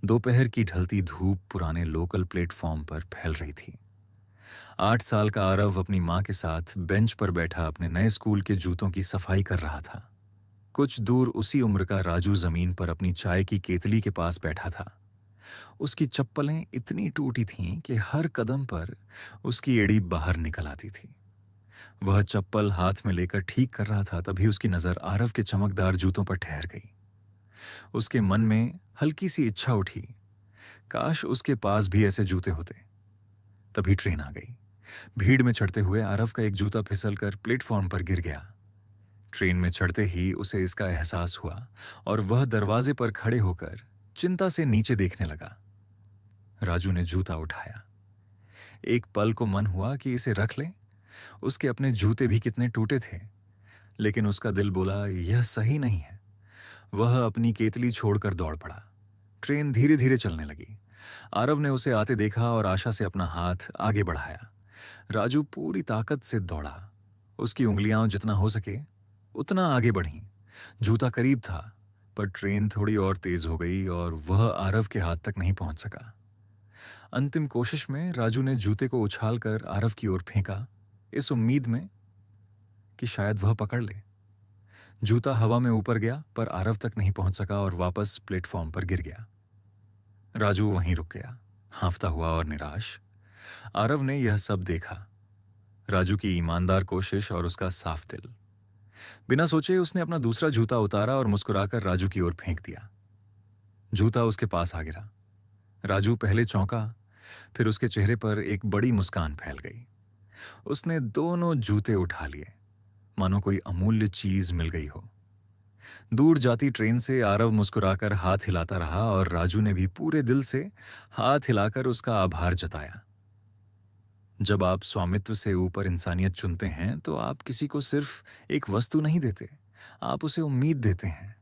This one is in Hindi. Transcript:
दोपहर की ढलती धूप पुराने लोकल प्लेटफॉर्म पर फैल रही थी। 8 साल का आरव अपनी माँ के साथ बेंच पर बैठा अपने नए स्कूल के जूतों की सफाई कर रहा था। कुछ दूर उसी उम्र का राजू जमीन पर अपनी चाय की केतली के पास बैठा था। उसकी चप्पलें इतनी टूटी थीं कि हर कदम पर उसकी एड़ी बाहर निकल आती थी। वह चप्पल हाथ में लेकर ठीक कर रहा था, तभी उसकी नज़र आरव के चमकदार जूतों पर ठहर गई। उसके मन में हल्की सी इच्छा उठी, काश उसके पास भी ऐसे जूते होते। तभी ट्रेन आ गई। भीड़ में चढ़ते हुए आरव का एक जूता फिसलकर प्लेटफॉर्म पर गिर गया। ट्रेन में चढ़ते ही उसे इसका एहसास हुआ और वह दरवाजे पर खड़े होकर चिंता से नीचे देखने लगा। राजू ने जूता उठाया। एक पल को मन हुआ कि इसे रख ले, उसके अपने जूते भी कितने टूटे थे। लेकिन उसका दिल बोला, यह सही नहीं है। वह अपनी केतली छोड़कर दौड़ पड़ा। ट्रेन धीरे धीरे चलने लगी। आरव ने उसे आते देखा और आशा से अपना हाथ आगे बढ़ाया। राजू पूरी ताकत से दौड़ा। उसकी उंगलियां जितना हो सके उतना आगे बढ़ीं। जूता करीब था, पर ट्रेन थोड़ी और तेज हो गई और वह आरव के हाथ तक नहीं पहुंच सका। अंतिम कोशिश में राजू ने जूते को उछालकर आरव की ओर फेंका, इस उम्मीद में कि शायद वह पकड़ ले। जूता हवा में ऊपर गया, पर आरव तक नहीं पहुंच सका और वापस प्लेटफॉर्म पर गिर गया। राजू वहीं रुक गया, हांफता हुआ और निराश। आरव ने यह सब देखा, राजू की ईमानदार कोशिश और उसका साफ दिल। बिना सोचे उसने अपना दूसरा जूता उतारा और मुस्कुराकर राजू की ओर फेंक दिया। जूता उसके पास आ गिरा। राजू पहले चौंका, फिर उसके चेहरे पर एक बड़ी मुस्कान फैल गई। उसने दोनों जूते उठा लिए, मानो कोई अमूल्य चीज मिल गई हो। दूर जाती ट्रेन से आरव मुस्कुराकर हाथ हिलाता रहा और राजू ने भी पूरे दिल से हाथ हिलाकर उसका आभार जताया। जब आप स्वामित्व से ऊपर इंसानियत चुनते हैं, तो आप किसी को सिर्फ एक वस्तु नहीं देते, आप उसे उम्मीद देते हैं।